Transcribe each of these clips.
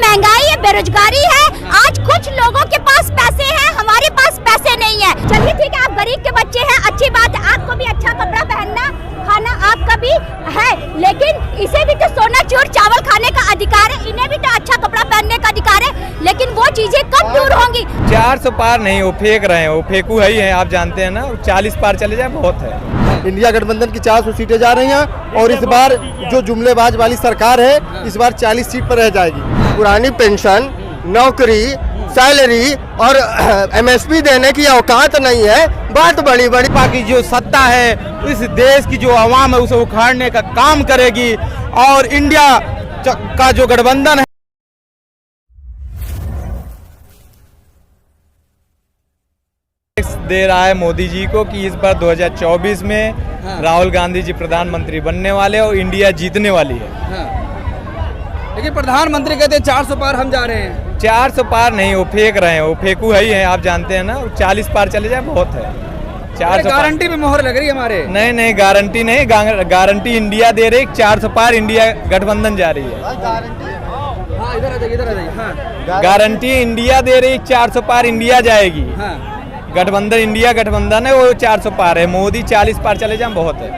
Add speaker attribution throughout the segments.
Speaker 1: महंगाई है, बेरोजगारी है। आज कुछ लोगों के पास पैसे हैं, हमारे पास पैसे नहीं है। चलिए ठीक है, आप गरीब के बच्चे हैं, अच्छी बात है, आपको भी अच्छा कपड़ा पहनना खाना आपका भी है, लेकिन इसे भी तो सोना चूर चावल खाने का अधिकार है, इन्हें भी तो अच्छा कपड़ा पहनने का अधिकार है, लेकिन वो चीजें कब दूर होंगी?
Speaker 2: 400 पार नहीं, वो फेंक रहे हैं, वो फेंकू है ही है, आप जानते हैं ना। 40 पार चले जाए बहुत है।
Speaker 3: इंडिया गठबंधन की 400 सीटें जा रही हैं और इस बार जो जुमलेबाज वाली सरकार है इस बार 40 सीट पर रह जाएगी। पुरानी पेंशन, नौकरी, सैलरी और एमएसपी देने की औकात नहीं है। बात बड़ी बड़ी
Speaker 4: की जो सत्ता है इस देश की जो आवाम है उसे उखाड़ने का काम करेगी और इंडिया का जो गठबंधन है
Speaker 2: दे रहा है मोदी जी को कि इस बार 2024 में राहुल गांधी जी प्रधानमंत्री बनने वाले और इंडिया जीतने वाली है।
Speaker 4: लेकिन प्रधानमंत्री कहते हैं 400 पार हम जा रहे हैं।
Speaker 2: 400 पार नहीं, वो फेंक रहे हैं, वो फेंकू है ही है, आप जानते हैं ना। 40 पार चले जाए बहुत है। 400
Speaker 4: गारंटी पे मोहर लग रही है हमारे।
Speaker 2: नहीं, गारंटी नहीं, गारंटी इंडिया दे रही। 400 पार इंडिया गठबंधन जा रही है।
Speaker 4: इधर आ जाइए। हाँ।
Speaker 2: गारंटी इंडिया दे रही, 400 पार इंडिया जाएगी। गठबंधन इंडिया गठबंधन है, वो 400 पार है। मोदी 40 पार चले जाए बहुत है।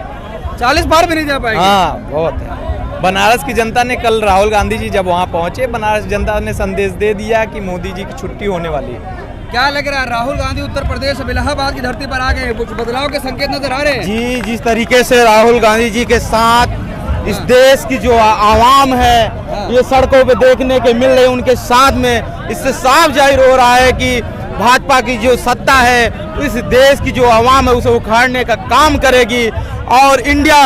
Speaker 4: 40 पार भी नहीं जा पाएंगे।
Speaker 2: हाँ, बहुत है। बनारस की जनता ने कल राहुल गांधी जी जब वहाँ पहुँचे, बनारस जनता ने संदेश दे दिया कि मोदी जी की छुट्टी होने वाली है।
Speaker 4: क्या लग रहा है, राहुल गांधी उत्तर प्रदेश अब इलाहाबाद की धरती पर आ गए, कुछ बदलाव के संकेत नजर आ रहे हैं?
Speaker 5: जी, जिस तरीके से राहुल गांधी जी के साथ इस देश की जो आवाम है ये सड़कों पे देखने के मिल रही है, उनके साथ में इससे साफ जाहिर हो रहा है कि भाजपा की जो सत्ता है इस देश की जो आवाम है उसे उखाड़ने का काम करेगी और इंडिया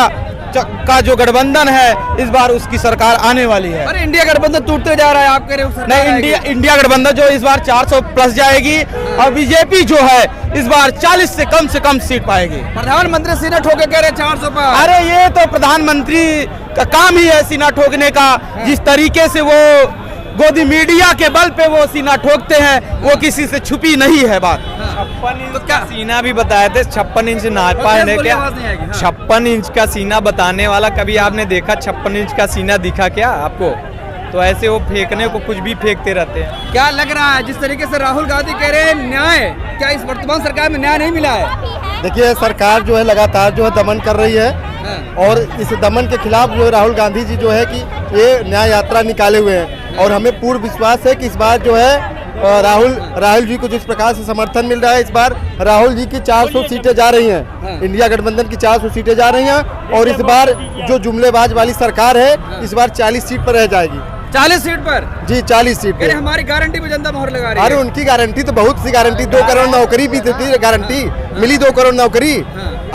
Speaker 5: का जो गठबंधन है इस बार उसकी सरकार आने वाली है।
Speaker 4: अरे इंडिया गठबंधन टूटते जा रहा है, आप कह रहे हो?
Speaker 5: नहीं, इंडिया गठबंधन जो इस बार 400 प्लस जाएगी और बीजेपी जो है इस बार 40 से कम सीट पाएगी।
Speaker 4: प्रधानमंत्री सीना ठोके कह रहे 400 पार।
Speaker 5: अरे ये तो प्रधानमंत्री का काम ही है सीना ठोकने का। जिस तरीके से वो गोदी मीडिया के बल पे वो सीना ठोकते हैं वो किसी से छुपी नहीं है बात।
Speaker 2: 56 इंच का सीना भी बताए थे। 56 इंच नापा है क्या? 56 इंच का सीना बताने वाला कभी आपने देखा? 56 इंच का सीना दिखा क्या आपको? तो ऐसे वो फेंकने को कुछ भी फेंकते रहते हैं।
Speaker 4: क्या लग रहा है जिस तरीके से राहुल गांधी कह रहे हैं न्याय, क्या इस वर्तमान सरकार में न्याय नहीं मिला है?
Speaker 3: देखिए, सरकार जो है लगातार जो है दमन कर रही है और इस दमन के खिलाफ जो है राहुल गांधी जी जो है कि ये न्याय यात्रा निकाले हुए हैं और हमें पूर्ण विश्वास है कि इस बार जो है राहुल जी को जिस प्रकार से समर्थन मिल रहा है, इस बार राहुल जी की 400 सीटें जा रही हैं। इंडिया गठबंधन की 400 सीटें जा रही हैं और इस बार जो जुमलेबाज वाली सरकार है इस बार 40 सीट पर रह जाएगी।
Speaker 4: 40 सीट पर?
Speaker 3: जी, 40 सीट पर।
Speaker 4: हमारी गारंटी पे जनता मोहर लगा रही है।
Speaker 3: अरे उनकी गारंटी तो बहुत सी गारंटी, 2 करोड़ नौकरी भी थी, गारंटी मिली 2 करोड़ नौकरी।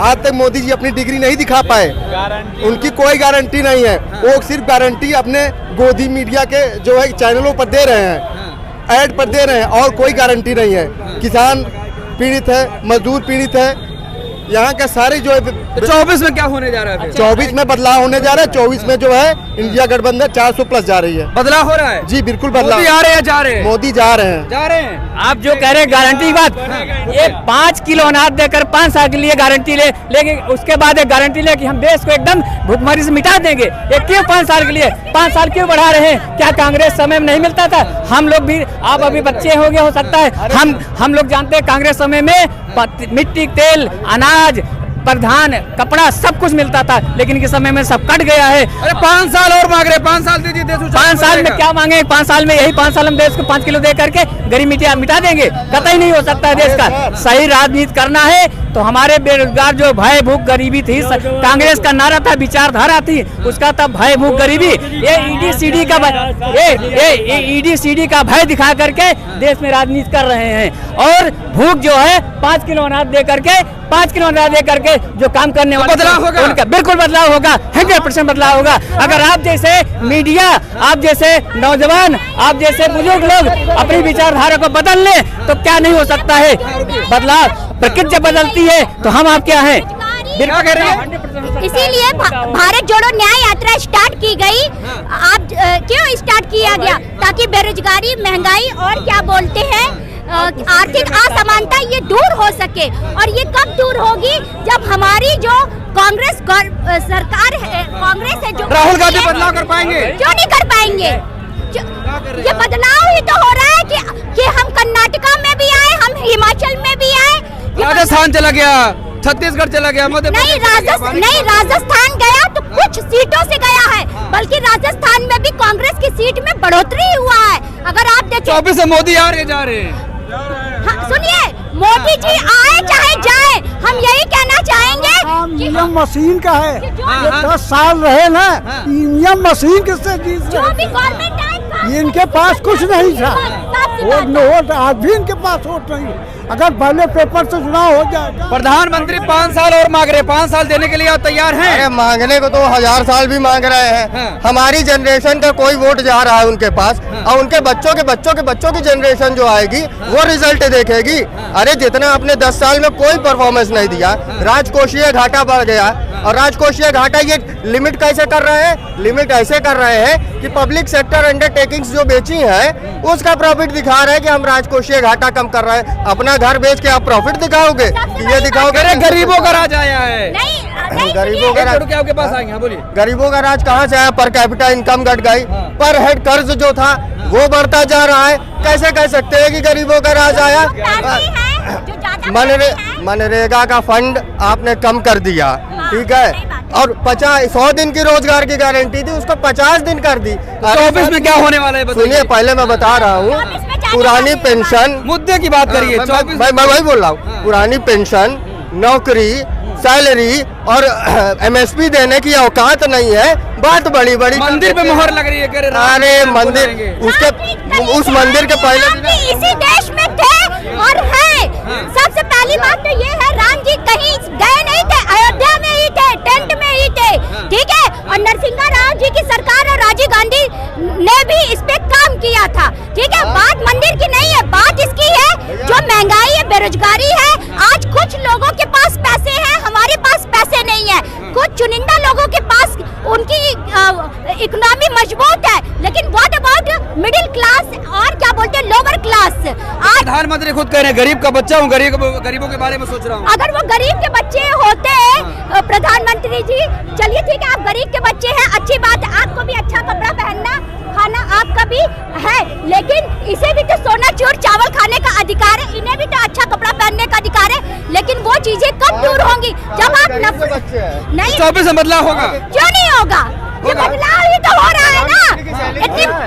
Speaker 3: आज तक मोदी जी अपनी डिग्री नहीं दिखा पाए, उनकी कोई गारंटी नहीं है। वो सिर्फ गारंटी अपने गोदी मीडिया के जो है चैनलों पर दे रहे हैं, ऐड पर दे रहे हैं और कोई गारंटी नहीं है। किसान पीड़ित है, मजदूर पीड़ित है, यहाँ के सारे जो है।
Speaker 4: 24 में क्या होने जा रहा है?
Speaker 3: 24 में बदलाव होने जा रहा है। 24 में जो है इंडिया गठबंधन 400 प्लस जा रही है।
Speaker 4: बदलाव हो रहा है?
Speaker 3: जी बिल्कुल बदलाव।
Speaker 4: मोदी आ रहे हैं, जा रहे हैं?
Speaker 3: मोदी जा रहे हैं।
Speaker 6: आप जो कह रहे हैं गारंटी की बात, ये 5 किलो अनाज देकर 5 साल के लिए गारंटी लेकिन उसके बाद एक गारंटी ले कि हम देश को एकदम भूखमरी से मिटा देंगे। ये क्यों 5 साल के लिए? 5 साल क्यों बढ़ा रहे हैं? क्या कांग्रेस समय में नहीं मिलता था? हम लोग भी, आप अभी बच्चे हो गए हो सकता है, हम लोग जानते हैं कांग्रेस समय में मिट्टी, तेल, अनाज, प्रधान, कपड़ा सब कुछ मिलता था, लेकिन इस समय में सब कट गया है।
Speaker 4: अरे 5 साल और मांग रहे, 5 साल दीजिए, देश
Speaker 6: 5 साल में क्या मांगे? 5 साल में यही 5 साल हम देश को 5 किलो दे करके गरीबी मिटा देंगे? कतई नहीं हो सकता है। देश का सही राजनीति करना है तो हमारे बेरोजगार जो भय भूख गरीबी थी, कांग्रेस का नारा था, विचारधारा थी, उसका था भय भूख गरीबी। ये ईडी सीडी का भय दिखा करके देश में राजनीति कर रहे हैं और भूख जो है 5 किलो अनाज दे करके 5 किलो अनाज दे करके जो काम करने वाले
Speaker 4: बदलाव होगा,
Speaker 6: उनका बिल्कुल बदलाव होगा, 100% बदलाव होगा। अगर आप जैसे मीडिया, आप जैसे नौजवान, आप जैसे बुजुर्ग लोग अपनी विचारधारा को बदल लें तो क्या नहीं हो सकता है बदलाव। प्रकृति जब बदलती है तो हम आप क्या हैं?
Speaker 1: इसीलिए भारत जोड़ो न्याय यात्रा स्टार्ट की गई। आप क्यों स्टार्ट किया गया? ताकि बेरोजगारी, महंगाई और क्या बोलते हैं आर्थिक असमानता ये दूर हो सके। और ये कब दूर होगी? जब हमारी जो कांग्रेस सरकार है, कांग्रेस है जो।
Speaker 4: राहुल गांधी बदलाव कर पाएंगे?
Speaker 1: क्यों नहीं कर पाएंगे? ये बदलाव ही तो हो रहा है कि हम कर्नाटका में भी आए, हम हिमाचल में भी आए,
Speaker 5: राजस्थान चला गया, छत्तीसगढ़ चला गया, मध्य
Speaker 1: नहीं राजस्थान गया तो कुछ सीटों से गया है, बल्कि राजस्थान में भी कांग्रेस की सीट में बढ़ोतरी हुआ है। अगर आप देखें
Speaker 5: 24 से मोदी आ रहे जा रहे हैं।
Speaker 1: हाँ, सुनिए, मोदी जी आए चाहे जाए, हम यही कहना चाहेंगे कि
Speaker 7: ईवीएम मशीन का है,
Speaker 1: हाँ,
Speaker 7: ये 10 साल रहे ना, ईवीएम मशीन किससे जीत
Speaker 1: जो
Speaker 7: रहे
Speaker 1: भी गवर्नमेंट आए,
Speaker 7: इनके पास कुछ नहीं था, वोट आज भी इनके पास वोट नहीं है। अगर पहले पेपर से चुनाव हो जाएगा।
Speaker 5: प्रधानमंत्री 5 साल और मांग रहे, 5 साल देने के लिए आप तैयार हैं?
Speaker 3: अरे मांगने को तो 1000 साल भी मांग रहे हैं।
Speaker 5: हाँ।
Speaker 3: हमारी जनरेशन का कोई वोट जा रहा है उनके पास, और उनके बच्चों के बच्चों के बच्चों की जनरेशन जो आएगी वो रिजल्ट देखेगी। अरे जितना आपने 10 साल में कोई परफॉर्मेंस नहीं दिया, राजकोषीय घाटा बढ़ गया, और राजकोषीय घाटा ये लिमिट कैसे कर रहे हैं? लिमिट ऐसे कर रहे हैं कि पब्लिक सेक्टर अंडरटेकिंग्स जो बेची है उसका प्रॉफिट दिखा रहे हैं कि हम राजकोषीय घाटा कम कर रहे हैं। अपना घर बेच के आप प्रॉफिट दिखाओगे? ये दिखाओगे?
Speaker 5: अरे गरीबों का राज आया है।
Speaker 1: नहीं
Speaker 3: गरीबों का राज,
Speaker 5: आपके पास आएंगे, हाँ बोलिए।
Speaker 3: गरीबों का राज कहाँ से आया? पर कैपिटा इनकम घट गई, पर हेड कर्ज जो था वो बढ़ता जा रहा है। कैसे कह सकते हैं कि गरीबों का राज आया? मनरेगा का फंड आपने कम कर दिया, ठीक है, और 100 दिन की रोजगार की गारंटी थी, उसको 50 दिन कर दी।
Speaker 5: 24 में क्या होने वाला है बताइए?
Speaker 3: सुनिए, पहले मैं बता रहा हूँ, पुरानी पेंशन,
Speaker 5: मुद्दे की बात करिए। 24
Speaker 3: मैं वही बोल रहा हूँ, पुरानी पेंशन, नौकरी, सैलरी और एमएसपी देने की औकात नहीं है। बात बड़ी बड़ी
Speaker 5: मंदिर पे मोहर लग रही है, कह रहे
Speaker 3: अरे मंदिर, उसके उस मंदिर के पहले
Speaker 1: इसी देश में थे और है। सबसे पहली बात तो ये है, राम जी कहीं गए नहीं थे, अयोध्या में ही थे, टेंट में ही थे, ठीक है। और नरसिंहा राव जी की सरकार और राजीव गांधी ने भी इस पे काम किया था, ठीक है। बात मंदिर की नहीं है, बात इसकी है जो महंगाई है, बेरोजगारी है। आज कुछ लोगों के पास पैसे हैं, हमारे पास पैसे नहीं है। कुछ चुनिंदा लोगों के पास उनकी इकोनॉमी मजबूत है, लेकिन व्हाट अबाउट मिडिल क्लास और क्या बोलते हैं लोअर क्लास? आज
Speaker 5: प्रधानमंत्री खुद कह रहे हैं गरीब का बच्चा हूँ, गरीबों के बारे में सोच रहा हूँ।
Speaker 1: अगर वो गरीब के बच्चे होते प्रधानमंत्री जी, चलिए ठीक है, आप गरीब के बच्चे हैं, अच्छी बात है, आपको भी अच्छा कपड़ा पहनना खाना आपका भी है, लेकिन इसे भी तो सोना चूर चावल खाने का अधिकार है, इन्हें भी तो अच्छा कपड़ा पहनने का अधिकार है। लेकिन वो चीजें कब दूर होंगी जब आप नहीं
Speaker 5: 24 में बदलाव होगा?
Speaker 1: क्यों नहीं होगा? ये बदलाव ही तो हो रहा है ना,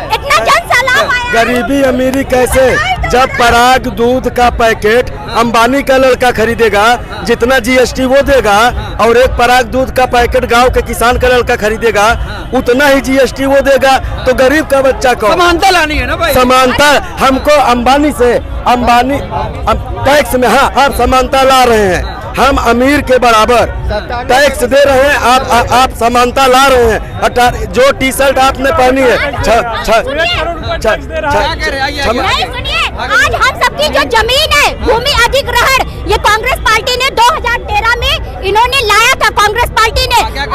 Speaker 1: इतना जन सैलाब आया।
Speaker 7: गरीबी अमीरी कैसे? जब पराग दूध का पैकेट अंबानी का लड़का खरीदेगा, जितना जीएसटी वो देगा, और एक पराग दूध का पैकेट गांव के किसान का लड़का खरीदेगा, उतना ही जीएसटी वो देगा, तो गरीब का बच्चा कौन?
Speaker 5: समानता लानी है ना भाई।
Speaker 7: समानता हमको अंबानी टैक्स में, हाँ आप समानता ला रहे हैं, हम अमीर के बराबर टैक्स दे रहे हैं, आप समानता ला रहे हैं। जो टी शर्ट आपने पहनी है,
Speaker 1: नहीं सुनिए, आज हम सबकी जो जमीन है, भूमि अधिग्रहण, ये कांग्रेस पार्टी ने 2013 में इन्होंने लाया था, कांग्रेस पार्टी ने।